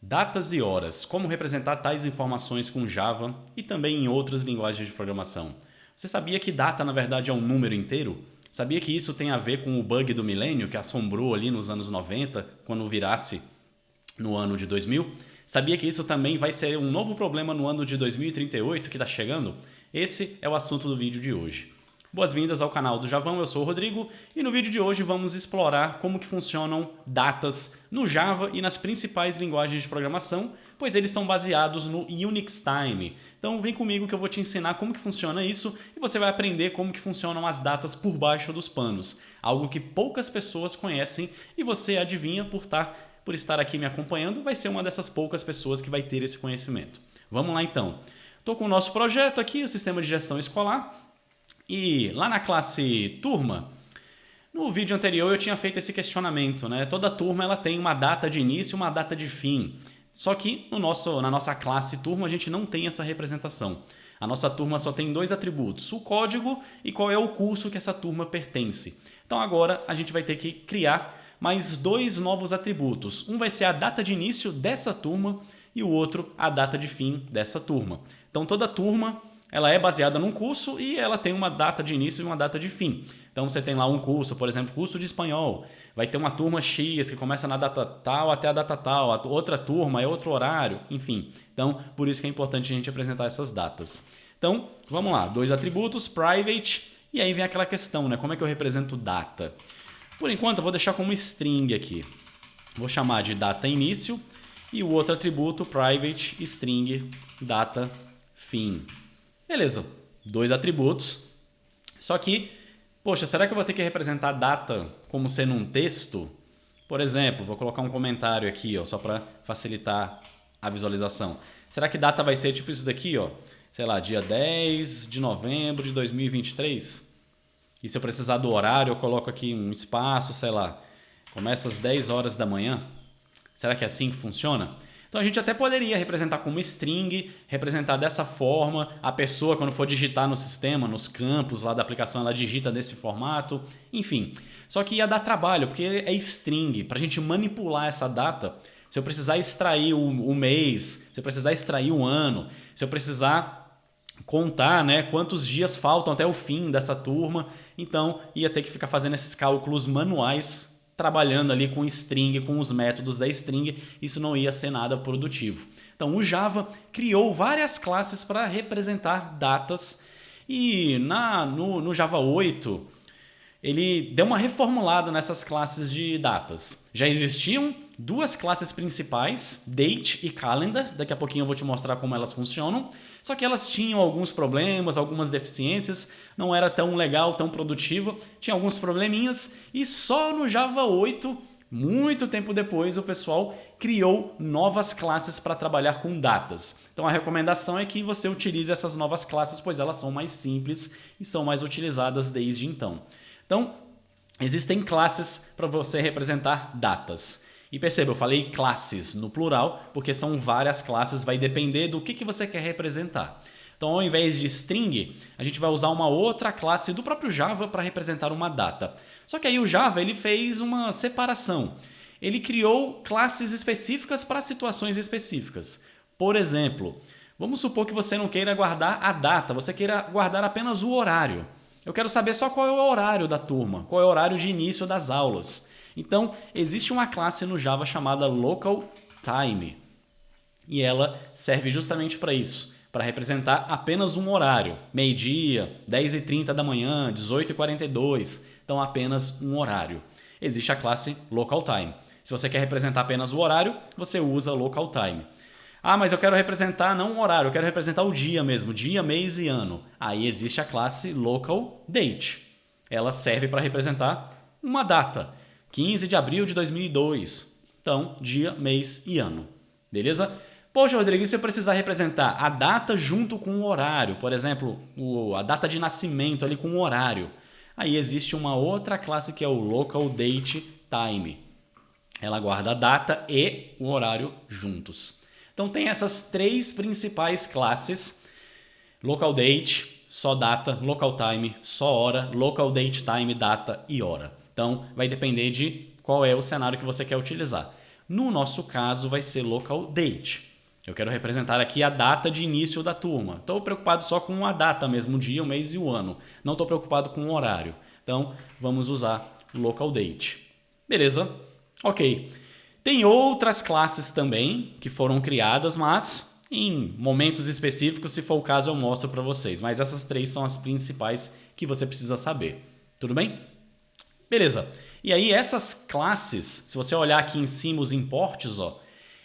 Datas e horas, como representar tais informações com Java e também em outras linguagens de programação. Você sabia que data na verdade é um número inteiro? Sabia que isso tem a ver com o bug do milênio que assombrou ali nos anos 90, quando virasse no ano de 2000? Sabia que isso também vai ser um novo problema no ano de 2038 que está chegando? Esse é o assunto do vídeo de hoje. Boas-vindas ao canal do Javão, eu sou o Rodrigo e no vídeo de hoje vamos explorar como que funcionam datas no Java e nas principais linguagens de programação, pois eles são baseados no Unix Time. Então vem comigo que eu vou te ensinar como que funciona isso e você vai aprender como que funcionam as datas por baixo dos panos, algo que poucas pessoas conhecem e você adivinha por estar aqui me acompanhando, vai ser uma dessas poucas pessoas que vai ter esse conhecimento. Vamos lá então. Estou com o nosso projeto aqui, o Sistema de Gestão Escolar. E lá na classe turma, no vídeo anterior eu tinha feito esse questionamento, né? Toda turma ela tem uma data de início e uma data de fim. Só que na nossa classe turma a gente não tem essa representação. A nossa turma só tem dois atributos, o código e qual é o curso que essa turma pertence. Então agora a gente vai ter que criar mais dois novos atributos. Um vai ser a data de início dessa turma e o outro a data de fim dessa turma. Então toda turma ela é baseada num curso e ela tem uma data de início e uma data de fim. Então você tem lá um curso, por exemplo, curso de espanhol. Vai ter uma turma X que começa na data tal até a data tal. A outra turma é outro horário, enfim. Então, por isso que é importante a gente apresentar essas datas. Então, vamos lá. Dois atributos, private. E aí vem aquela questão, né? Como é que eu represento data? Por enquanto, eu vou deixar como string aqui. Vou chamar de data início e o outro atributo, private, string, data, fim. Beleza, dois atributos. Só que, poxa, será que eu vou ter que representar a data como sendo um texto? Por exemplo, vou colocar um comentário aqui, ó, só para facilitar a visualização. Será que data vai ser tipo isso daqui, ó? Sei lá, dia 10 de novembro de 2023? E se eu precisar do horário, eu coloco aqui um espaço, sei lá, começa às 10 horas da manhã? Será que é assim que funciona? Então a gente até poderia representar como string, representar dessa forma, a pessoa quando for digitar no sistema, nos campos lá da aplicação, ela digita desse formato, enfim. Só que ia dar trabalho, porque é string, para a gente manipular essa data, se eu precisar extrair o mês, se eu precisar extrair o ano, se eu precisar contar, né, quantos dias faltam até o fim dessa turma, então ia ter que ficar fazendo esses cálculos manuais, trabalhando ali com string, com os métodos da string, isso não ia ser nada produtivo. Então o Java criou várias classes para representar datas e no Java 8 ele deu uma reformulada nessas classes de datas. Já existiam duas classes principais, date e calendar, daqui a pouquinho eu vou te mostrar como elas funcionam, só que elas tinham alguns problemas, algumas deficiências, não era tão legal, tão produtiva, tinha alguns probleminhas e só no Java 8, muito tempo depois, o pessoal criou novas classes para trabalhar com datas. Então a recomendação é que você utilize essas novas classes, pois elas são mais simples e são mais utilizadas desde então. Então, existem classes para você representar datas. E perceba, eu falei classes no plural, porque são várias classes, vai depender do que você quer representar. Então, ao invés de string, a gente vai usar uma outra classe do próprio Java para representar uma data. Só que aí o Java ele fez uma separação. Ele criou classes específicas para situações específicas. Por exemplo, vamos supor que você não queira guardar a data, você queira guardar apenas o horário. Eu quero saber só qual é o horário da turma, qual é o horário de início das aulas. Então, existe uma classe no Java chamada Local Time. E ela serve justamente para isso, para representar apenas um horário. Meio-dia, 10h30 da manhã, 18h42. Então, apenas um horário. Existe a classe Local Time. Se você quer representar apenas o horário, você usa Local Time. Ah, mas eu quero representar não o horário, eu quero representar o dia mesmo, dia, mês e ano. Aí existe a classe Local Date. Ela serve para representar uma data, 15 de abril de 2002. Então, dia, mês e ano. Beleza? Poxa, Rodrigo, e se eu precisar representar a data junto com o horário, por exemplo, a data de nascimento ali com o horário. Aí existe uma outra classe que é o Local Date Time. Ela guarda a data e o horário juntos. Então tem essas três principais classes, local date, só data, local time, só hora, local date time, data e hora. Então vai depender de qual é o cenário que você quer utilizar. No nosso caso, vai ser local date. Eu quero representar aqui a data de início da turma. Estou preocupado só com a data mesmo, o dia, o mês e o ano. Não estou preocupado com o horário. Então, vamos usar local date. Beleza? Ok. Tem outras classes também que foram criadas, mas em momentos específicos, se for o caso, eu mostro para vocês. Mas essas três são as principais que você precisa saber. Tudo bem? Beleza. E aí essas classes, se você olhar aqui em cima os importes, ó,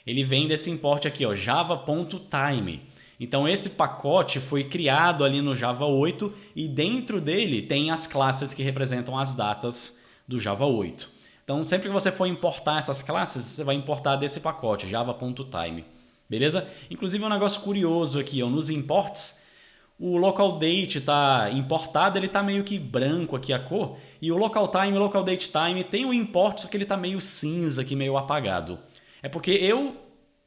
ele vem desse import aqui, ó, java.time. Então esse pacote foi criado ali no Java 8 e dentro dele tem as classes que representam as datas do Java 8. Então sempre que você for importar essas classes, você vai importar desse pacote, java.time. Beleza? Inclusive um negócio curioso aqui, ó, nos imports, o local date está importado, ele está meio que branco aqui a cor, e o local time e o local date time tem o import, só que ele está meio cinza aqui, meio apagado. É porque eu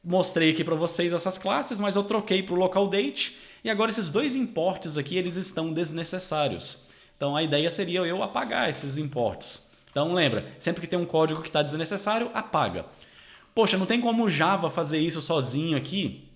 mostrei aqui para vocês essas classes, mas eu troquei para o local date, e agora esses dois imports aqui, eles estão desnecessários. Então a ideia seria eu apagar esses imports. Então lembra, sempre que tem um código que está desnecessário, apaga. Poxa, não tem como o Java fazer isso sozinho aqui?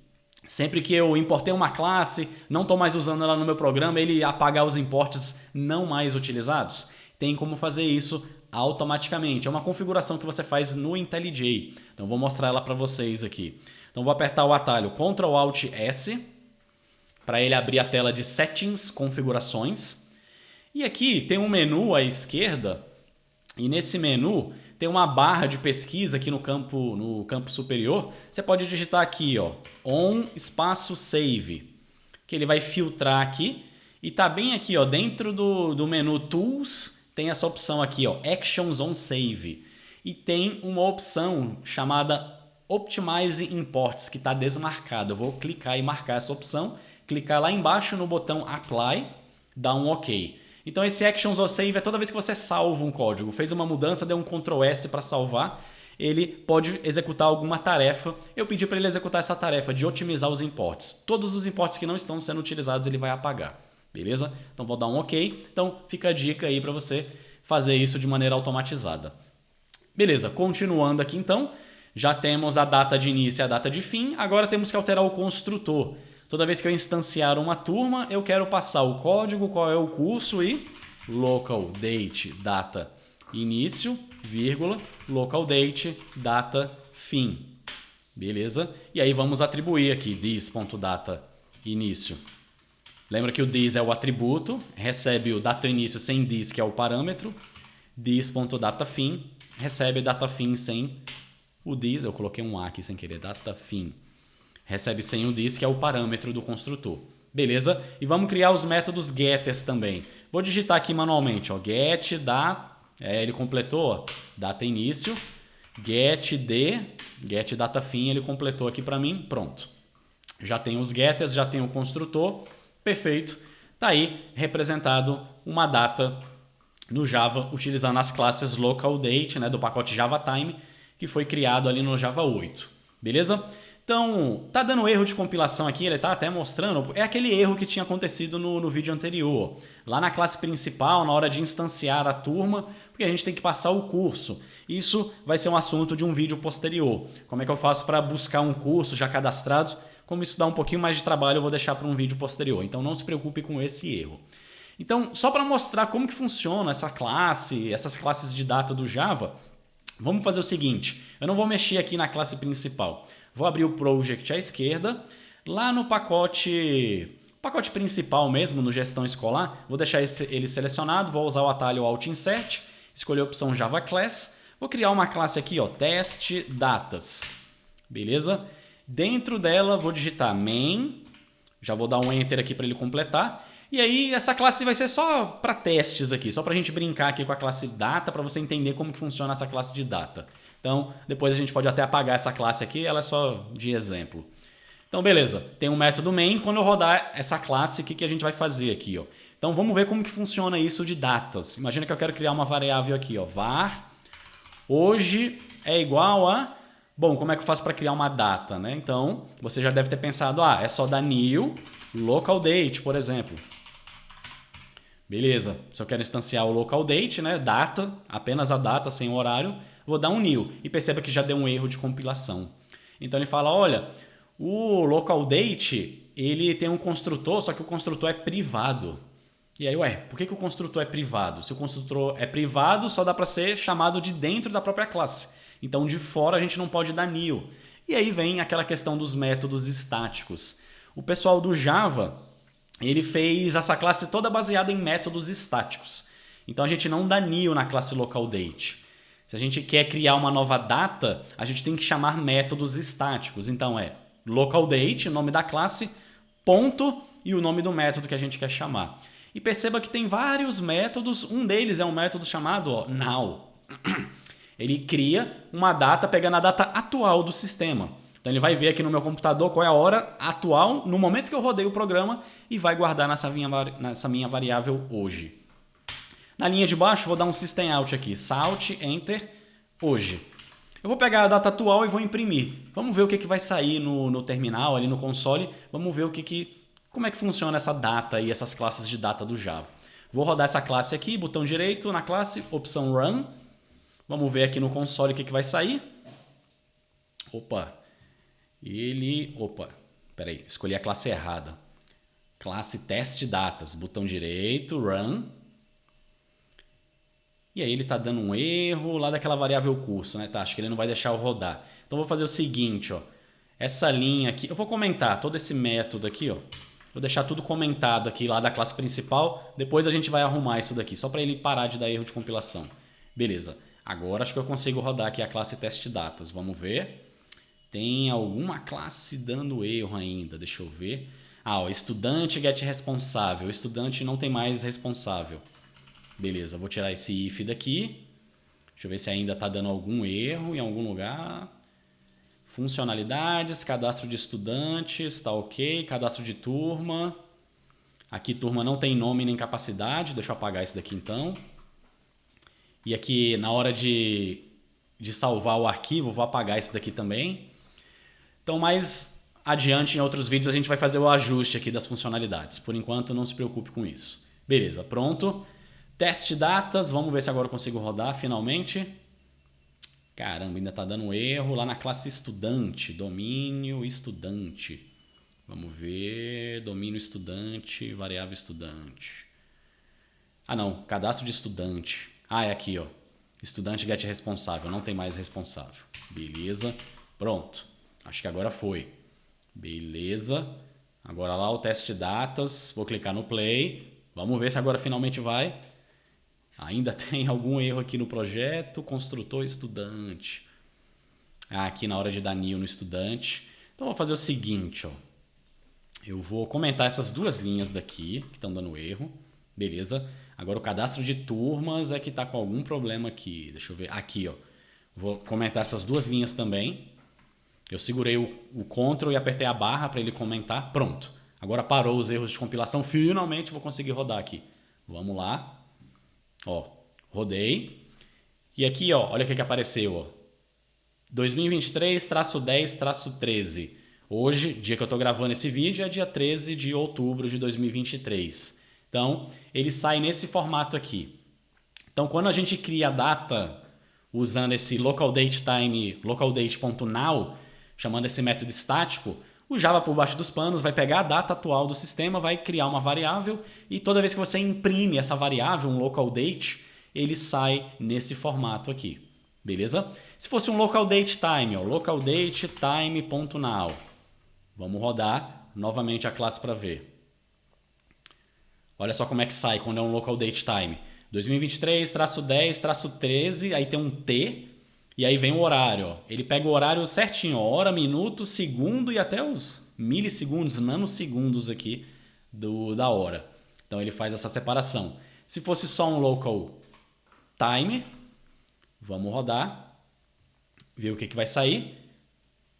Sempre que eu importei uma classe, não estou mais usando ela no meu programa, ele apagar os importes não mais utilizados? Tem como fazer isso automaticamente. É uma configuração que você faz no IntelliJ. Então vou mostrar ela para vocês aqui. Então vou apertar o atalho Ctrl Alt S para ele abrir a tela de Settings, Configurações. E aqui tem um menu à esquerda e nesse menu tem uma barra de pesquisa aqui no campo superior. Você pode digitar aqui, ó, on espaço save, que ele vai filtrar aqui. E tá bem aqui, ó, dentro do menu Tools, tem essa opção aqui, ó, Actions on Save. E tem uma opção chamada Optimize Imports, que está desmarcada. Eu vou clicar e marcar essa opção, clicar lá embaixo no botão Apply, dar um OK. Então esse Actions on Save é toda vez que você salva um código, fez uma mudança, deu um Ctrl S para salvar, ele pode executar alguma tarefa. Eu pedi para ele executar essa tarefa de otimizar os imports. Todos os imports que não estão sendo utilizados ele vai apagar. Beleza? Então vou dar um OK. Então fica a dica aí para você fazer isso de maneira automatizada. Beleza, continuando aqui então, já temos a data de início e a data de fim, agora temos que alterar o construtor. Toda vez que eu instanciar uma turma, eu quero passar o código, qual é o curso e local date, data início, vírgula, local date, data fim. Beleza? E aí vamos atribuir aqui this.data início. Lembra que o this é o atributo, recebe o data início sem this, que é o parâmetro. This.data fim, recebe data fim sem o this. Eu coloquei um A aqui sem querer, data fim. Recebe sem o this, que é o parâmetro do construtor. Beleza? E vamos criar os métodos getters também. Vou digitar aqui manualmente, ó, get data, ele completou, ó, data início, get data fim, ele completou aqui para mim, pronto. Já tem os getters, já tem o construtor, perfeito. Tá aí representado uma data no Java utilizando as classes local date, né, do pacote JavaTime, que foi criado ali no Java 8. Beleza? Então, tá dando erro de compilação aqui, ele tá até mostrando, é aquele erro que tinha acontecido no vídeo anterior. Lá na classe principal, na hora de instanciar a turma, porque a gente tem que passar o curso. Isso vai ser um assunto de um vídeo posterior. Como é que eu faço para buscar um curso já cadastrado? Como isso dá um pouquinho mais de trabalho, eu vou deixar para um vídeo posterior. Então não se preocupe com esse erro. Então, só para mostrar como que funciona essa classe, essas classes de data do Java, vamos fazer o seguinte, eu não vou mexer aqui na classe principal. Vou abrir o project à esquerda, lá no pacote principal mesmo, no gestão escolar, vou deixar ele selecionado, vou usar o atalho Alt Insert, escolher a opção Java Class, vou criar uma classe aqui, ó, teste datas, beleza? Dentro dela vou digitar main, já vou dar um enter aqui para ele completar, e aí essa classe vai ser só para testes aqui, só para a gente brincar aqui com a classe data, para você entender como que funciona essa classe de data. Então, depois a gente pode até apagar essa classe aqui, ela é só de exemplo. Então, beleza. Tem um método main. Quando eu rodar essa classe, o que a gente vai fazer aqui? Ó? Então, vamos ver como que funciona isso de datas. Imagina que eu quero criar uma variável aqui. Ó, var hoje é igual a... Bom, como é que eu faço para criar uma data? Né? Então, você já deve ter pensado, é só dar new local date, por exemplo. Beleza. Se eu quero instanciar o local date, né, data, apenas a data, sem o horário, vou dar um new. E perceba que já deu um erro de compilação. Então ele fala, olha, o local date, ele tem um construtor, só que o construtor é privado. E aí, ué, por que o construtor é privado? Se o construtor é privado, só dá para ser chamado de dentro da própria classe. Então, de fora, a gente não pode dar new. E aí vem aquela questão dos métodos estáticos. O pessoal do Java, ele fez essa classe toda baseada em métodos estáticos. Então, a gente não dá new na classe localDate. Se a gente quer criar uma nova data, a gente tem que chamar métodos estáticos. Então, é localDate, o nome da classe, ponto e o nome do método que a gente quer chamar. E perceba que tem vários métodos, um deles é um método chamado now. Ele cria uma data pegando a data atual do sistema. Então ele vai ver aqui no meu computador qual é a hora atual no momento que eu rodei o programa e vai guardar nessa minha variável hoje. Na linha de baixo vou dar um system out aqui, salt, enter, hoje. Eu vou pegar a data atual e vou imprimir. Vamos ver o que vai sair no terminal, ali no console. Vamos ver como é que funciona essa data e essas classes de data do Java. Vou rodar essa classe aqui, botão direito na classe, opção Run. Vamos ver aqui no console o que vai sair. Peraí, escolhi a classe errada. Classe teste datas, botão direito, Run. E aí ele está dando um erro lá daquela variável curso, né? Tá, acho que ele não vai deixar eu rodar. Então vou fazer o seguinte, ó. Essa linha aqui, eu vou comentar todo esse método aqui, ó. Vou deixar tudo comentado aqui lá da classe principal. Depois a gente vai arrumar isso daqui, só para ele parar de dar erro de compilação. Beleza. Agora acho que eu consigo rodar aqui a classe testDatas. Vamos ver. Tem alguma classe dando erro ainda. Deixa eu ver. Ó, estudante getResponsável. O estudante não tem mais responsável. Beleza, vou tirar esse if daqui. Deixa eu ver se ainda está dando algum erro em algum lugar. Funcionalidades, cadastro de estudantes, está ok. Cadastro de turma. Aqui turma não tem nome nem capacidade. Deixa eu apagar isso daqui então. E aqui na hora de salvar o arquivo, vou apagar esse daqui também. Então mais adiante em outros vídeos a gente vai fazer o ajuste aqui das funcionalidades. Por enquanto não se preocupe com isso. Beleza, pronto. Teste datas, vamos ver se agora eu consigo rodar finalmente. Caramba, ainda está dando erro lá na classe estudante, domínio estudante. Vamos ver, domínio estudante, variável estudante. Ah não, cadastro de estudante. Ah, é aqui, ó. Estudante getResponsável, não tem mais responsável. Beleza, pronto. Acho que agora foi. Beleza. Agora lá o teste datas, vou clicar no play. Vamos ver se agora finalmente vai. Ainda tem algum erro aqui no projeto, construtor estudante. Aqui na hora de dar new no estudante. Então vou fazer o seguinte, ó. Eu vou comentar essas duas linhas daqui que estão dando erro. Beleza. Agora o cadastro de turmas é que está com algum problema aqui. Deixa eu ver. Aqui, ó. Vou comentar essas duas linhas também. Eu segurei o Ctrl e apertei a barra para ele comentar. Pronto. Agora parou os erros de compilação. Finalmente vou conseguir rodar aqui. Vamos lá. Ó, rodei. E aqui, ó, olha o que apareceu, ó. 2023-10-13. Hoje, dia que eu estou gravando esse vídeo, é dia 13 de outubro de 2023. Então, ele sai nesse formato aqui. Então, quando a gente cria a data usando esse localDateTime, localDate.now, chamando esse método estático, o Java por baixo dos panos vai pegar a data atual do sistema, vai criar uma variável e toda vez que você imprime essa variável, um localDate, ele sai nesse formato aqui. Beleza? Se fosse um localDateTime, ó, localDateTime.now. Vamos rodar novamente a classe para ver. Olha só como é que sai quando é um localDateTime. 2023-10-13, aí tem um T. E aí vem o horário, ó. Ele pega o horário certinho, ó, hora, minuto, segundo e até os milissegundos, nanosegundos aqui da hora. Então ele faz essa separação. Se fosse só um local time, vamos rodar, ver o que vai sair.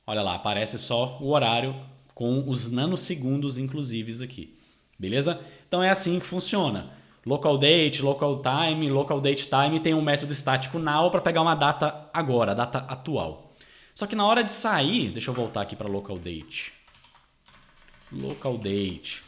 Olha lá, aparece só o horário com os nanosegundos inclusives aqui. Beleza? Então é assim que funciona. LocalDate, LocalTime, localDateTime tem um método estático now para pegar uma data agora, a data atual. Só que na hora de sair, deixa eu voltar aqui para LocalDate. LocalDate.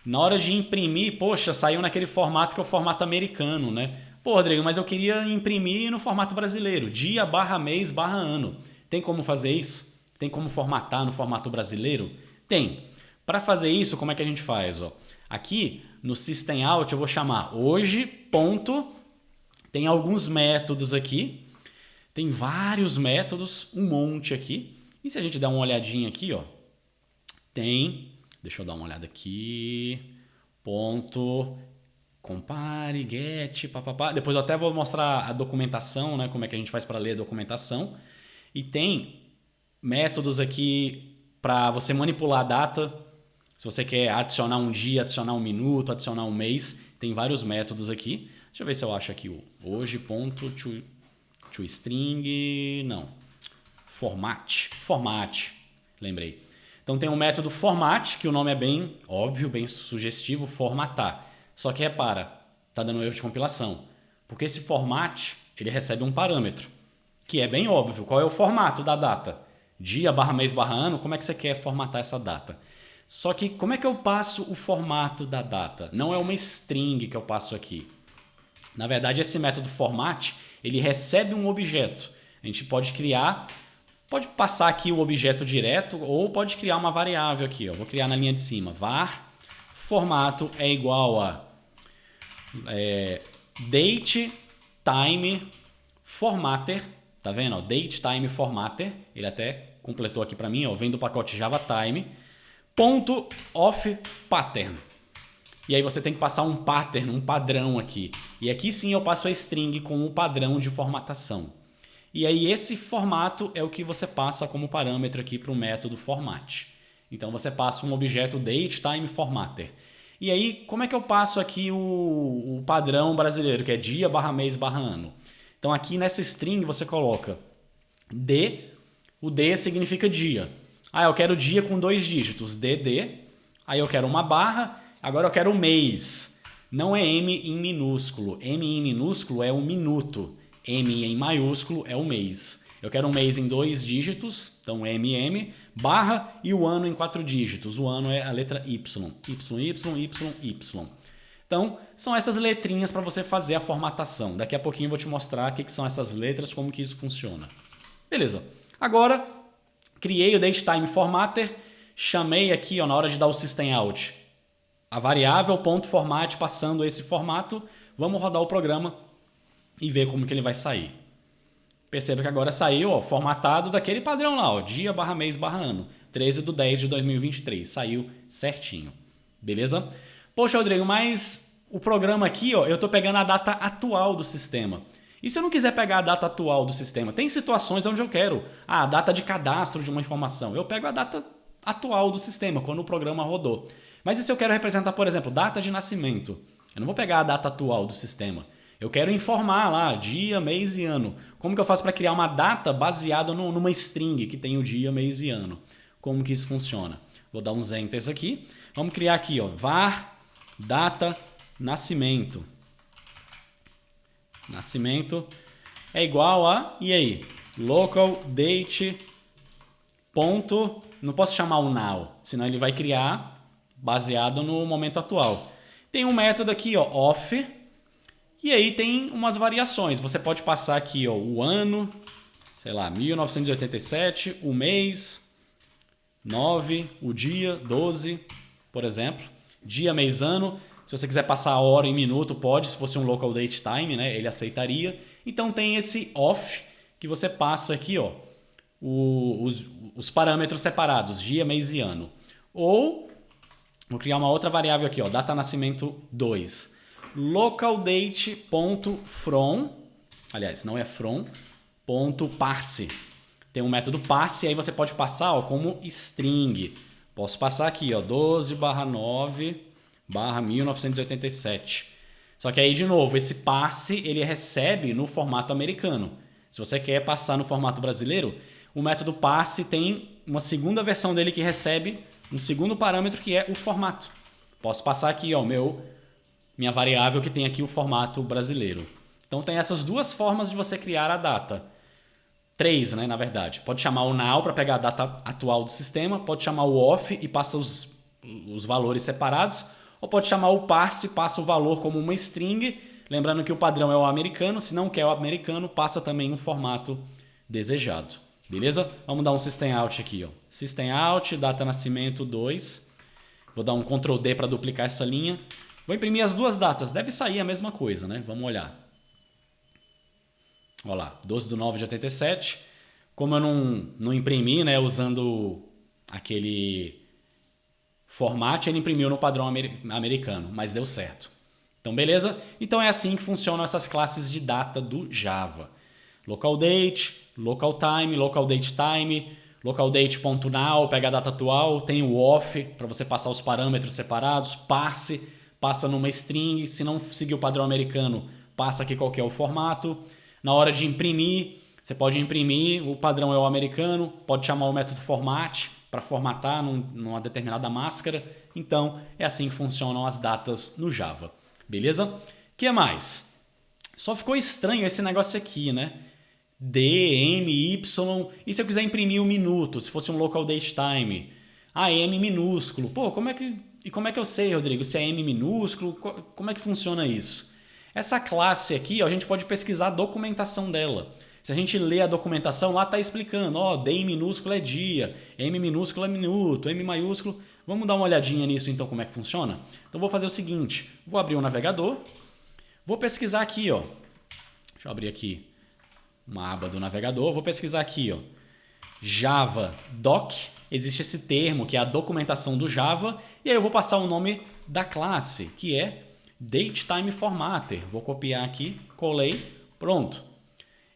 Na hora de imprimir, poxa, saiu naquele formato que é o formato americano, né? Pô, Rodrigo, mas eu queria imprimir no formato brasileiro, dia barra mês barra ano. Tem como fazer isso? Tem como formatar no formato brasileiro? Tem. Para fazer isso, como é que a gente faz? Ó? Aqui no System Out eu vou chamar hoje, ponto, tem alguns métodos aqui, tem vários métodos, um monte aqui. E se a gente der uma olhadinha aqui, ó, tem, deixa eu dar uma olhada aqui, ponto, compare, get, papapá. Depois eu até vou mostrar a documentação, né, como é que a gente faz para ler a documentação. E tem métodos aqui para você manipular a data. Se você quer adicionar um dia, adicionar um minuto, adicionar um mês, tem vários métodos aqui. Deixa eu ver se eu acho aqui o hoje, ponto, to string, não, format, lembrei. Então tem um método format, que o nome é bem óbvio, bem sugestivo, formatar. Só que repara, tá dando erro de compilação. Porque esse format, ele recebe um parâmetro, que é bem óbvio. Qual é o formato da data? Dia, barra mês, barra ano, como é que você quer formatar essa data? Só que como é que eu passo o formato da data? Não é uma string que eu passo aqui. Na verdade, esse método format, ele recebe um objeto. A gente pode criar, pode passar aqui o objeto direto ou pode criar uma variável aqui. Ó. Vou criar na linha de cima, var formato é igual a date time formatter. Tá vendo? Ó, date time formatter. Ele até completou aqui para mim, ó, vem do pacote Java Time. Ponto of pattern. E aí você tem que passar um pattern, um padrão aqui. E aqui sim eu passo a string com o padrão de formatação. E aí esse formato é o que você passa como parâmetro aqui para o método format. Então você passa um objeto dateTimeFormatter. E aí como é que eu passo aqui o padrão brasileiro, que é dia, barra mês, barra ano? Então aqui nessa string você coloca D, o D significa dia. Ah, eu quero dia com 2 dígitos, DD. Aí eu quero uma barra, agora eu quero o mês. Não é M em minúsculo. M em minúsculo é o minuto. M em maiúsculo é o mês. Eu quero um mês em 2 dígitos, então MM, barra e o ano em 4 dígitos. O ano é a letra Y. Y. Então, são essas letrinhas para você fazer a formatação. Daqui a pouquinho eu vou te mostrar o que são essas letras, como que isso funciona. Beleza. Agora, criei o dateTimeFormatter, chamei aqui ó, na hora de dar o system out a variável .format passando esse formato. Vamos rodar o programa e ver como que ele vai sair. Perceba que agora saiu ó, formatado daquele padrão lá, ó, dia, barra mês, barra ano. 13/10/2023. Saiu certinho. Beleza? Poxa, Rodrigo, mas o programa aqui, ó, eu estou pegando a data atual do sistema. E se eu não quiser pegar a data atual do sistema? Tem situações onde eu quero a data de cadastro de uma informação. Eu pego a data atual do sistema, quando o programa rodou. Mas e se eu quero representar, por exemplo, data de nascimento? Eu não vou pegar a data atual do sistema. Eu quero informar lá dia, mês e ano. Como que eu faço para criar uma data baseada numa string que tem o dia, mês e ano? Como que isso funciona? Vou dar uns enters aqui. Vamos criar aqui, ó, var data nascimento. Nascimento é igual a, e aí? Local date ponto, não posso chamar o now, senão ele vai criar baseado no momento atual. Tem um método aqui, ó, off. E aí tem umas variações. Você pode passar aqui ó, o ano, sei lá, 1987, o mês, 9, o dia, 12, por exemplo. Dia, mês, ano. Se você quiser passar a hora em minuto, pode. Se fosse um local date time, né, ele aceitaria. Então tem esse off que você passa aqui, ó, os parâmetros separados, dia, mês e ano. Ou, vou criar uma outra variável aqui, ó, data nascimento 2. LocalDate.from, aliás, não é from, .parse. Tem um método parse, aí você pode passar ó, como string. Posso passar aqui, ó, 12/9/1987. Só que aí, de novo, esse parse ele recebe no formato americano. Se você quer passar no formato brasileiro, o método parse tem uma segunda versão dele que recebe um segundo parâmetro que é o formato. Posso passar aqui, ó, minha variável que tem aqui o formato brasileiro. Então tem essas duas formas de você criar a data. 3, né, na verdade. Pode chamar o now para pegar a data atual do sistema, pode chamar o off e passa os valores separados, ou pode chamar o parse, passa o valor como uma string, Lembrando que o padrão é o americano, se não quer o americano, passa também um formato desejado. Beleza? Vamos dar um System Out aqui. Ó. System Out, data nascimento 2. Vou dar um Ctrl D para duplicar essa linha. Vou imprimir as duas datas. Deve sair a mesma coisa, né? Vamos olhar. Olha lá, 12/9/87. Como eu não imprimi, né, usando aquele formato, ele imprimiu no padrão americano, mas deu certo. Então, beleza? Então é assim que funcionam essas classes de data do Java. Local date, local time, local date time, local date.now, pega a data atual, tem o off para você passar os parâmetros separados, parse, passa numa string, se não seguir o padrão americano, passa aqui qual que é o formato. Na hora de imprimir, você pode imprimir, o padrão é o americano, pode chamar o método format para formatar numa determinada máscara. Então, é assim que funcionam as datas no Java. Beleza? O que mais? Só ficou estranho esse negócio aqui, né? D, M, Y. E se eu quiser imprimir um minuto, se fosse um local date time? Ah, M minúsculo. Pô, como é que eu sei, Rodrigo, se é M minúsculo? Como é que funciona isso? Essa classe aqui, ó, a gente pode pesquisar a documentação dela. Se a gente lê a documentação, lá está explicando, ó, D em minúsculo é dia, M minúsculo é minuto, M maiúsculo... Vamos dar uma olhadinha nisso então, como é que funciona? Então vou fazer o seguinte, vou abrir o navegador, vou pesquisar aqui, ó. Deixa eu abrir aqui uma aba do navegador, vou pesquisar aqui, ó. Java Doc, existe esse termo que é a documentação do Java, e aí eu vou passar o nome da classe, que é DateTime Formatter. Vou copiar aqui, colei, pronto.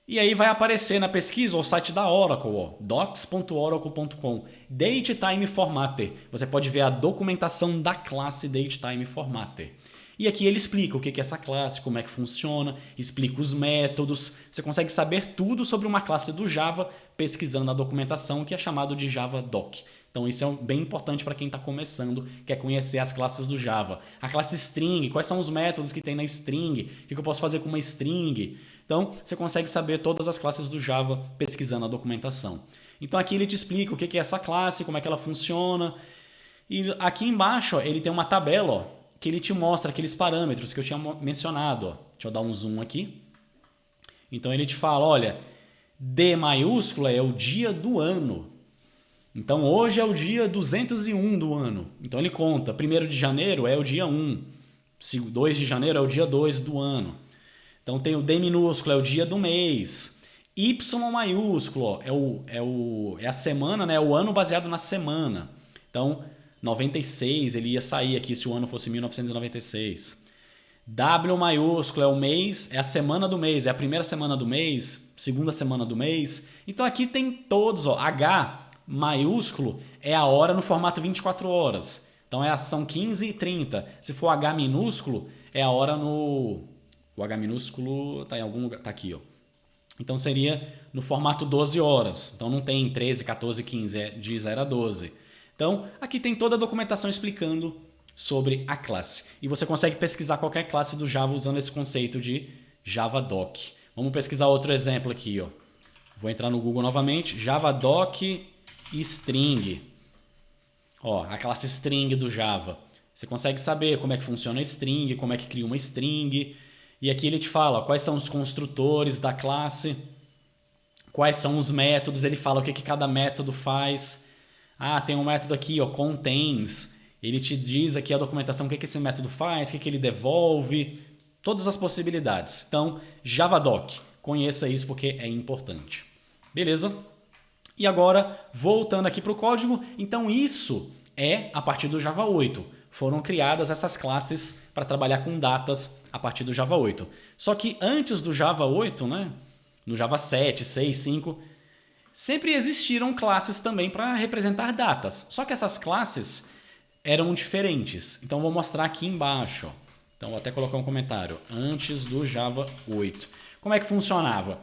E aí vai aparecer na pesquisa o site da Oracle, ó, docs.oracle.com, DateTime Formatter. Você pode ver a documentação da classe DateTime Formatter. E aqui ele explica o que é essa classe, como é que funciona, explica os métodos. Você consegue saber tudo sobre uma classe do Java pesquisando a documentação, que é chamado de Java Doc. Então isso é bem importante para quem está começando, quer conhecer as classes do Java. A classe string, quais são os métodos que tem na string, o que eu posso fazer com uma string. Então você consegue saber todas as classes do Java pesquisando a documentação. Então aqui ele te explica o que é essa classe, como é que ela funciona. E aqui embaixo ó, ele tem uma tabela ó, que ele te mostra aqueles parâmetros que eu tinha mencionado. Ó. Deixa eu dar um zoom aqui. Então ele te fala, olha, D maiúscula é o dia do ano. Então hoje é o dia 201 do ano. Então ele conta, 1º de janeiro é o dia 1, 2 de janeiro é o dia 2 do ano. Então tem o D minúsculo, é o dia do mês. Y maiúsculo ó, é a semana, né? O ano baseado na semana. Então 96 ele ia sair aqui se o ano fosse 1996. W maiúsculo é o mês, é a semana do mês, é a primeira semana do mês, segunda semana do mês. Então aqui tem todos, ó, H maiúsculo é a hora no formato 24 horas. Então são 15h30. Se for H minúsculo, é a hora no... O H minúsculo está em algum lugar, está aqui, ó. Então seria no formato 12 horas. Então não tem 13, 14, 15, é de 0 a 12. Então aqui tem toda a documentação explicando sobre a classe. E você consegue pesquisar qualquer classe do Java usando esse conceito de Javadoc. Vamos pesquisar outro exemplo aqui, ó. Vou entrar no Google novamente, Javadoc string. Ó, a classe string do Java. Você consegue saber como é que funciona a string, como é que cria uma string. E aqui ele te fala quais são os construtores da classe, quais são os métodos, ele fala o que cada método faz. Ah, tem um método aqui, ó, contains. Ele te diz aqui a documentação o que esse método faz, o que ele devolve, todas as possibilidades. Então, Javadoc, conheça isso porque é importante. Beleza? E agora, voltando aqui para o código, então isso é a partir do Java 8. Foram criadas essas classes para trabalhar com datas a partir do Java 8. Só que antes do Java 8, né, no Java 7, 6, 5, sempre existiram classes também para representar datas. Só que essas classes eram diferentes. Então vou mostrar aqui embaixo. Ó. Então vou até colocar um comentário. Antes do Java 8. Como é que funcionava?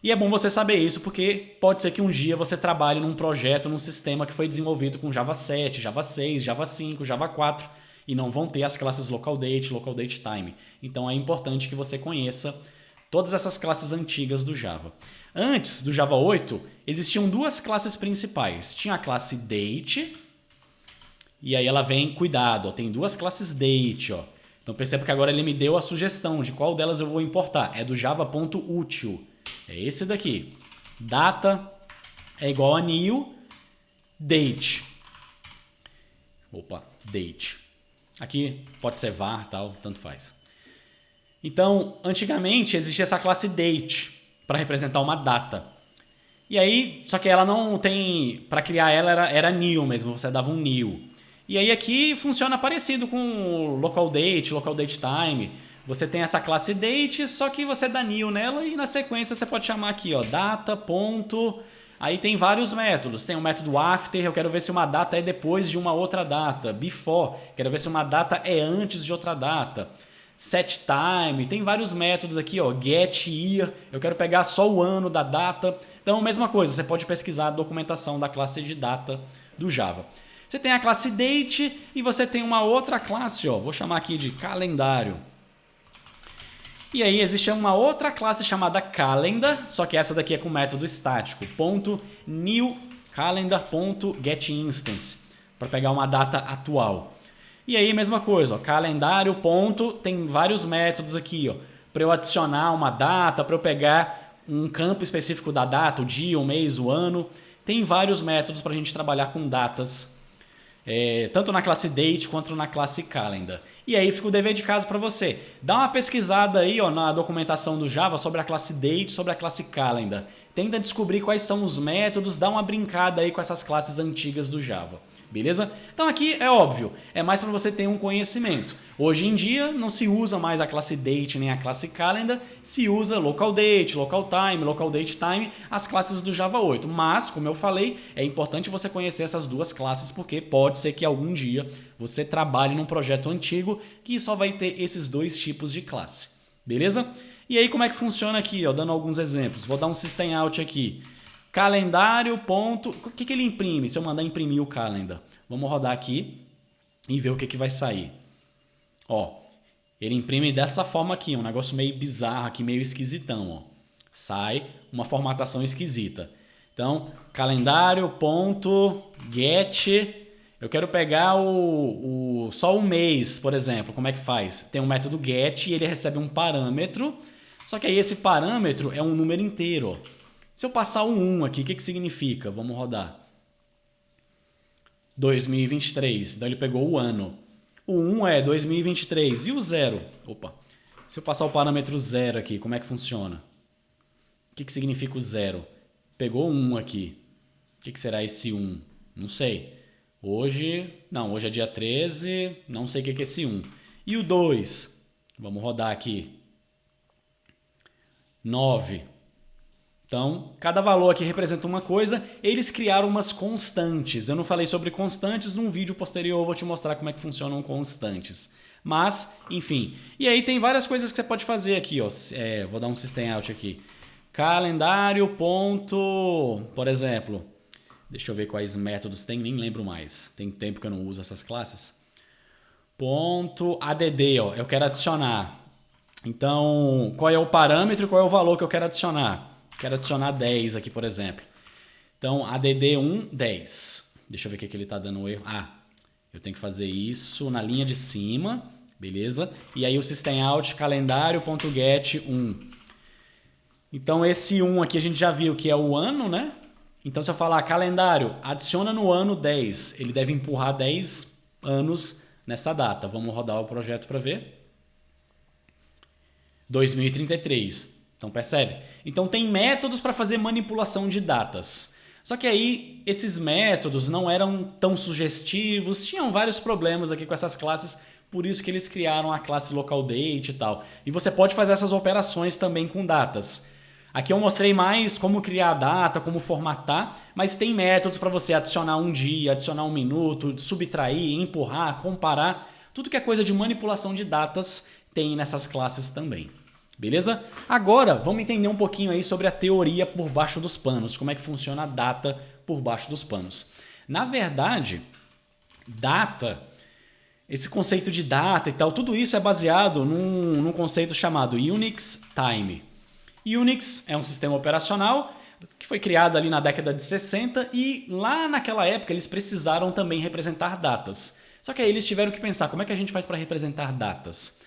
E é bom você saber isso porque pode ser que um dia você trabalhe num projeto, num sistema que foi desenvolvido com Java 7, Java 6, Java 5, Java 4 e não vão ter as classes local date time. Então é importante que você conheça todas essas classes antigas do Java. Antes do Java 8, existiam duas classes principais. Tinha a classe date, e aí ela vem, cuidado, ó, tem duas classes date. Ó. Então perceba que agora ele me deu a sugestão de qual delas eu vou importar. É do java.util. É esse daqui. Data é igual a new date. Opa, date. Aqui pode ser var, tal, tanto faz. Então, antigamente existia essa classe date para representar uma data. E aí, só que ela não tem... Para criar ela era new mesmo, você dava um new. E aí aqui funciona parecido com local date time. Você tem essa classe date, só que você dá new nela e na sequência você pode chamar aqui, ó, data, ponto. Aí tem vários métodos. Tem o método after, eu quero ver se uma data é depois de uma outra data. Before, quero ver se uma data é antes de outra data. Set time, tem vários métodos aqui, ó, get year, eu quero pegar só o ano da data. Então, mesma coisa, você pode pesquisar a documentação da classe de data do Java. Você tem a classe date e você tem uma outra classe, ó, vou chamar aqui de calendário. E aí existe uma outra classe chamada calendar, só que essa daqui é com método estático, .new calendar.getInstance, para pegar uma data atual. E aí mesma coisa, ó, calendário, ponto, tem vários métodos aqui, ó, para eu adicionar uma data, para eu pegar um campo específico da data, o dia, o mês, o ano. Tem vários métodos para a gente trabalhar com datas, tanto na classe date quanto na classe calendar. E aí fica o dever de casa para você. Dá uma pesquisada aí, ó, na documentação do Java sobre a classe date, sobre a classe calendar. Tenta descobrir quais são os métodos, dá uma brincada aí com essas classes antigas do Java. Beleza? Então aqui é óbvio, é mais para você ter um conhecimento. Hoje em dia não se usa mais a classe date nem a classe calendar, se usa local date, local date time, as classes do Java 8. Mas, como eu falei, é importante você conhecer essas duas classes porque pode ser que algum dia você trabalhe num projeto antigo que só vai ter esses dois tipos de classe. Beleza? E aí como é que funciona aqui? Ó, dando alguns exemplos. Vou dar um system out aqui. Calendário, ponto... O que ele imprime? Se eu mandar imprimir o calendar. Vamos rodar aqui e ver o que vai sair. Ó, ele imprime dessa forma aqui, um negócio meio bizarro aqui, meio esquisitão. Ó. Sai uma formatação esquisita. Então, calendário, ponto, get... Eu quero pegar só o mês, por exemplo. Como é que faz? Tem um método get e ele recebe um parâmetro. Só que aí esse parâmetro é um número inteiro, ó. Se eu passar o 1 aqui, o que significa? Vamos rodar. 2023. Então ele pegou o ano. O 1 é 2023. E o 0? Opa. Se eu passar o parâmetro 0 aqui, como é que funciona? O que significa o 0? Pegou 1 aqui. O que será esse 1? Não sei. Hoje é dia 13. Não sei o que é esse 1. E o 2? Vamos rodar aqui. 9. Então, cada valor aqui representa uma coisa. Eles criaram umas constantes. Eu não falei sobre constantes, num vídeo posterior eu vou te mostrar como é que funcionam constantes. Mas, enfim. E aí tem várias coisas que você pode fazer aqui, ó. Vou dar um system out aqui. Calendário, ponto, por exemplo. Deixa eu ver quais métodos tem, nem lembro mais. Tem tempo que eu não uso essas classes. Ponto add, ó. Eu quero adicionar. Então, qual é o parâmetro e qual é o valor que eu quero adicionar? Quero adicionar 10 aqui, por exemplo. Então, add1, 10. Deixa eu ver o que ele está dando erro. Eu tenho que fazer isso na linha de cima, beleza? E aí o system out calendário.get 1. Então, esse 1 aqui a gente já viu que é o ano, né? Então, se eu falar calendário, adiciona no ano 10. Ele deve empurrar 10 anos nessa data. Vamos rodar o projeto para ver. 2033. Então percebe? Então tem métodos para fazer manipulação de datas. Só que aí esses métodos não eram tão sugestivos, tinham vários problemas aqui com essas classes, por isso que eles criaram a classe local date e tal. E você pode fazer essas operações também com datas. Aqui eu mostrei mais como criar a data, como formatar, mas tem métodos para você adicionar um dia, adicionar um minuto, subtrair, empurrar, comparar. Tudo que é coisa de manipulação de datas tem nessas classes também. Beleza? Agora, vamos entender um pouquinho aí sobre a teoria por baixo dos panos, como é que funciona a data por baixo dos panos. Na verdade, data, esse conceito de data e tal, tudo isso é baseado num conceito chamado Unix Time. Unix é um sistema operacional que foi criado ali na década de 60 e lá naquela época eles precisaram também representar datas. Só que aí eles tiveram que pensar, como é que a gente faz para representar datas?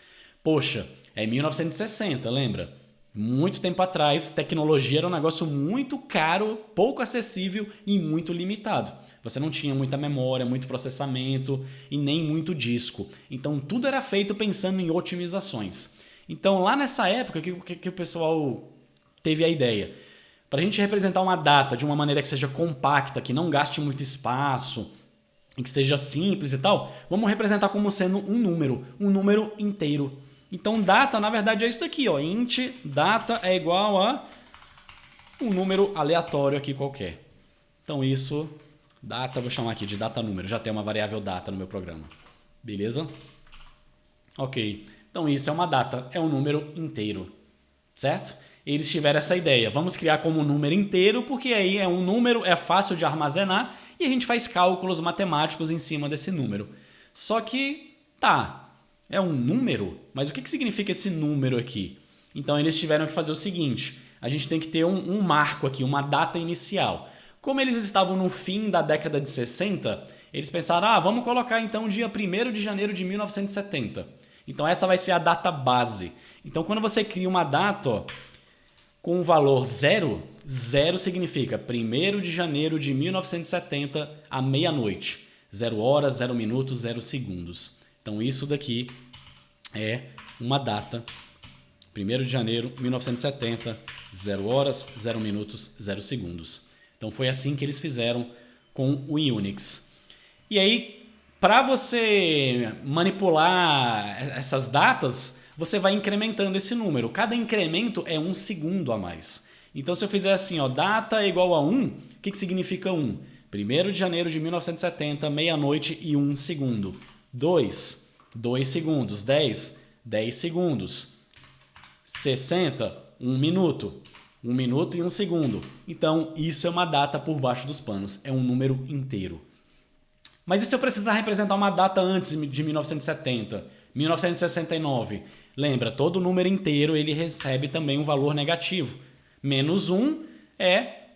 Poxa, é 1960, lembra? Muito tempo atrás, tecnologia era um negócio muito caro, pouco acessível e muito limitado. Você não tinha muita memória, muito processamento e nem muito disco. Então tudo era feito pensando em otimizações. Então lá nessa época que o pessoal teve a ideia, para a gente representar uma data de uma maneira que seja compacta, que não gaste muito espaço, e que seja simples e tal, vamos representar como sendo um número inteiro. Então data, na verdade, é isso daqui, ó. Int data é igual a um número aleatório aqui qualquer. Então isso, data, vou chamar aqui de data número, já tem uma variável data no meu programa. Beleza? Ok. Então isso é uma data, é um número inteiro, certo? Eles tiveram essa ideia, vamos criar como um número inteiro, porque aí é um número, é fácil de armazenar e a gente faz cálculos matemáticos em cima desse número. Só que, tá, é um número, mas o que significa esse número aqui? Então eles tiveram que fazer o seguinte, a gente tem que ter um marco aqui, uma data inicial. Como eles estavam no fim da década de 60, eles pensaram, vamos colocar então dia 1º de janeiro de 1970. Então essa vai ser a data base. Então quando você cria uma data, ó, com o valor 0, 0 significa 1º de janeiro de 1970 à meia-noite. 0 horas, 0 minutos, 0 segundos. Então isso daqui é uma data. 1º de janeiro de 1970, 0 horas, 0 minutos, 0 segundos. Então foi assim que eles fizeram com o Unix. E aí, para você manipular essas datas, você vai incrementando esse número. Cada incremento é 1 segundo a mais. Então, se eu fizer assim, ó, data é igual a 1, o que significa 1? 1º de janeiro de 1970, meia-noite e 1 segundo. 2, 2 segundos. 10, 10 segundos. 60, 1 minuto. 1 minuto e 1 segundo. Então, isso é uma data por baixo dos panos. É um número inteiro. Mas e se eu precisar representar uma data antes de 1970? 1969. Lembra, todo número inteiro ele recebe também um valor negativo. Menos 1 é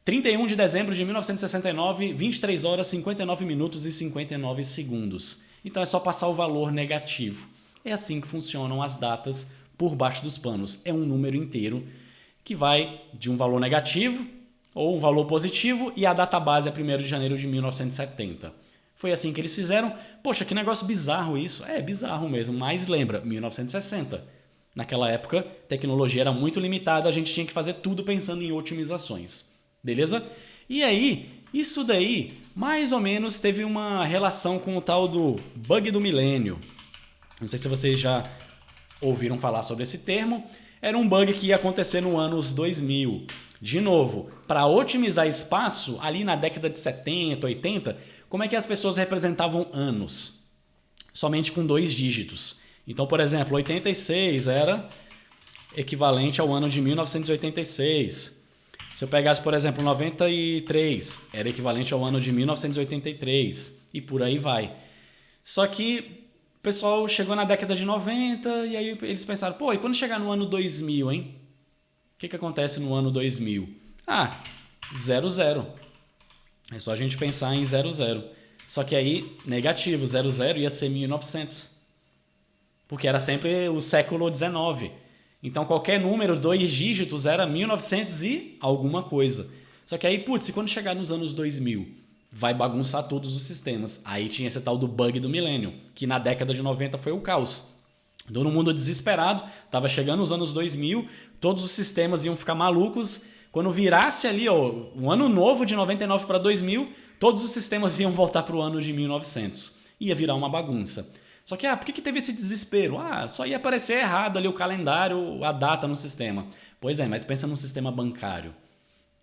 31 de dezembro de 1969, 23 horas, 59 minutos e 59 segundos. Então é só passar o valor negativo. É assim que funcionam as datas por baixo dos panos. É um número inteiro que vai de um valor negativo ou um valor positivo e a data base é 1º de janeiro de 1970. Foi assim que eles fizeram. Poxa, que negócio bizarro isso. É bizarro mesmo, mas lembra, 1960. Naquela época, a tecnologia era muito limitada, a gente tinha que fazer tudo pensando em otimizações. Beleza? E aí, isso daí, mais ou menos, teve uma relação com o tal do bug do milênio. Não sei se vocês já ouviram falar sobre esse termo. Era um bug que ia acontecer no anos 2000. De novo, para otimizar espaço, ali na década de 70, 80, como é que as pessoas representavam anos? Somente com 2 dígitos. Então, por exemplo, 86 era equivalente ao ano de 1986. Se eu pegasse, por exemplo, 93, era equivalente ao ano de 1983. E por aí vai. Só que o pessoal chegou na década de 90 e aí eles pensaram, pô, e quando chegar no ano 2000, hein? O que acontece no ano 2000? 00. É só a gente pensar em 00. Só que aí, negativo, 00 ia ser 1900. Porque era sempre o século XIX. Então qualquer número, 2 dígitos, era 1900 e alguma coisa. Só que aí, putz, quando chegar nos anos 2000, vai bagunçar todos os sistemas. Aí tinha esse tal do bug do milênio, que na década de 90 foi o caos. Todo mundo desesperado, estava chegando os anos 2000, todos os sistemas iam ficar malucos. Quando virasse ali, ó, o ano novo de 99 para 2000, todos os sistemas iam voltar para o ano de 1900. Ia virar uma bagunça. Só que, por que teve esse desespero? Só ia aparecer errado ali o calendário, a data no sistema. Pois é, mas pensa num sistema bancário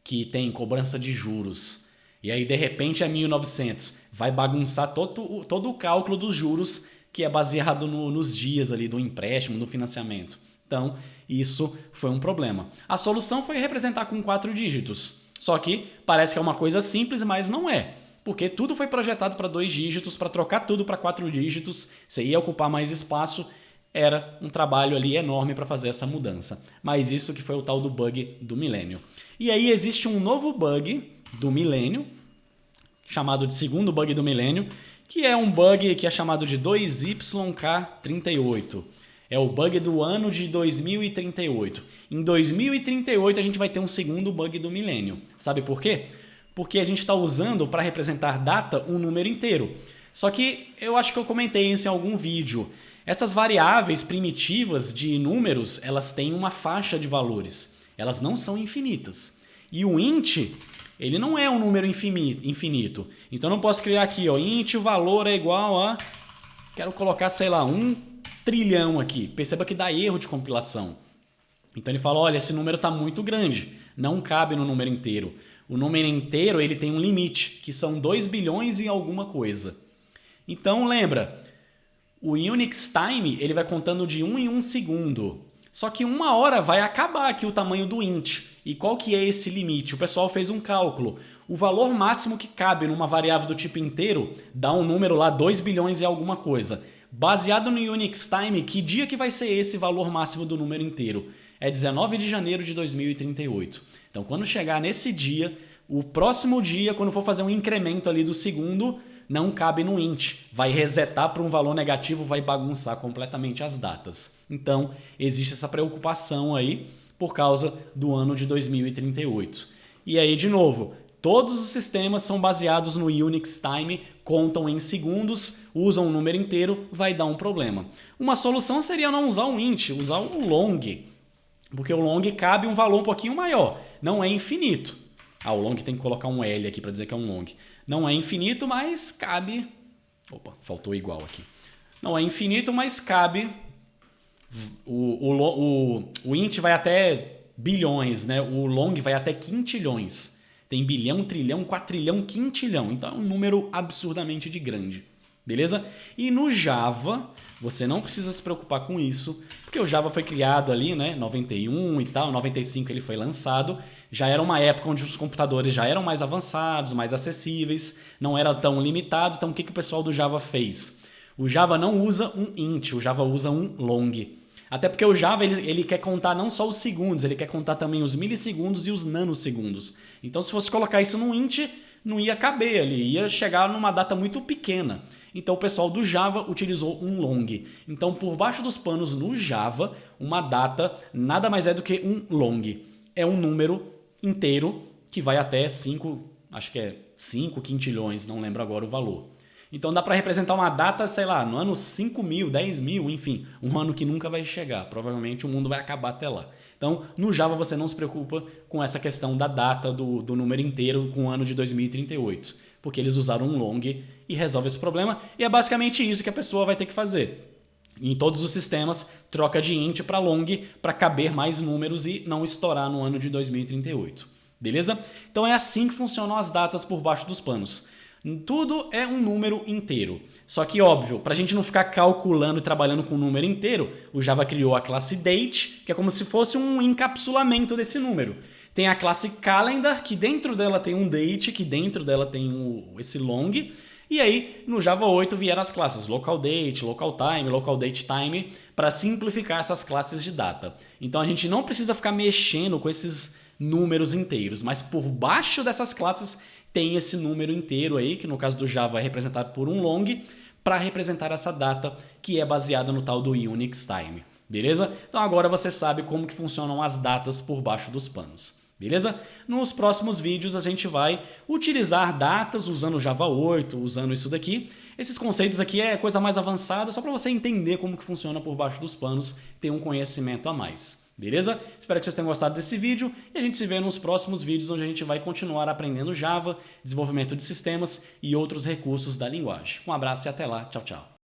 que tem cobrança de juros. E aí, de repente, é 1900. Vai bagunçar todo o cálculo dos juros que é baseado nos dias ali do empréstimo, do financiamento. Então, isso foi um problema. A solução foi representar com 4 dígitos. Só que parece que é uma coisa simples, mas não é. Porque tudo foi projetado para 2 dígitos, para trocar tudo para 4 dígitos, você ia ocupar mais espaço, era um trabalho ali enorme para fazer essa mudança. Mas isso que foi o tal do bug do milênio. E aí existe um novo bug do milênio, chamado de segundo bug do milênio, que é um bug que é chamado de 2YK38. É o bug do ano de 2038. Em 2038 a gente vai ter um segundo bug do milênio. Sabe por quê? Porque a gente está usando para representar data um número inteiro. Só que eu acho que eu comentei isso em algum vídeo. Essas variáveis primitivas de números, elas têm uma faixa de valores. Elas não são infinitas. E o int, ele não é um número infinito. Então eu não posso criar aqui, ó, int o valor é igual a... Quero colocar, sei lá, 1 trilhão aqui. Perceba que dá erro de compilação. Então ele fala, olha, esse número está muito grande. Não cabe no número inteiro. O número inteiro ele tem um limite, que são 2 bilhões e alguma coisa. Então lembra, o Unix Time ele vai contando de 1 em 1 segundo. Só que uma hora vai acabar aqui o tamanho do int. E qual que é esse limite? O pessoal fez um cálculo. O valor máximo que cabe numa variável do tipo inteiro dá um número lá 2 bilhões e alguma coisa. Baseado no Unix Time, que dia que vai ser esse valor máximo do número inteiro? É 19 de janeiro de 2038. Então quando chegar nesse dia, o próximo dia, quando for fazer um incremento ali do segundo, não cabe no int. Vai resetar para um valor negativo, vai bagunçar completamente as datas. Então, existe essa preocupação aí por causa do ano de 2038. E aí, de novo, todos os sistemas são baseados no Unix Time, contam em segundos, usam um número inteiro, vai dar um problema. Uma solução seria não usar o int, usar o long, porque o long cabe um valor um pouquinho maior, não é infinito. Ah, o long tem que colocar um L aqui para dizer que é um long. Não é infinito, mas cabe... Opa, faltou igual aqui. Não é infinito, mas cabe... O int vai até bilhões, né? O long vai até quintilhões. Tem bilhão, trilhão, quatrilhão, quintilhão. Então é um número absurdamente de grande. Beleza? E no Java, você não precisa se preocupar com isso, porque o Java foi criado ali, né? 91 e tal, 95 ele foi lançado. Já era uma época onde os computadores já eram mais avançados, mais acessíveis, não era tão limitado. Então o que o pessoal do Java fez? O Java não usa um int, o Java usa um long. Até porque o Java ele quer contar não só os segundos, ele quer contar também os milissegundos e os nanosegundos. Então se fosse colocar isso num int, não ia caber ali, ia chegar numa data muito pequena. Então o pessoal do Java utilizou um long. Então por baixo dos panos no Java, uma data nada mais é do que um long. É um número inteiro que vai até 5, acho que é 5 quintilhões, não lembro agora o valor. Então dá para representar uma data, sei lá, no ano 5.000, 10.000, enfim, um ano que nunca vai chegar. Provavelmente o mundo vai acabar até lá. Então no Java você não se preocupa com essa questão da data do número inteiro com o ano de 2038, porque eles usaram um long e resolve esse problema. E é basicamente isso que a pessoa vai ter que fazer. Em todos os sistemas, troca de int para long para caber mais números e não estourar no ano de 2038. Beleza? Então é assim que funcionam as datas por baixo dos panos. Tudo é um número inteiro. Só que, óbvio, para a gente não ficar calculando e trabalhando com o número inteiro, o Java criou a classe date, que é como se fosse um encapsulamento desse número. Tem a classe calendar, que dentro dela tem um date, que dentro dela tem esse long. E aí, no Java 8 vieram as classes local date, local time, local date time, para simplificar essas classes de data. Então a gente não precisa ficar mexendo com esses números inteiros, mas por baixo dessas classes tem esse número inteiro aí, que no caso do Java é representado por um long, para representar essa data que é baseada no tal do Unix Time. Beleza? Então agora você sabe como que funcionam as datas por baixo dos panos. Beleza? Nos próximos vídeos a gente vai utilizar datas usando Java 8, usando isso daqui. Esses conceitos aqui é coisa mais avançada, só para você entender como que funciona por baixo dos panos, ter um conhecimento a mais. Beleza? Espero que vocês tenham gostado desse vídeo e a gente se vê nos próximos vídeos onde a gente vai continuar aprendendo Java, desenvolvimento de sistemas e outros recursos da linguagem. Um abraço e até lá. Tchau, tchau.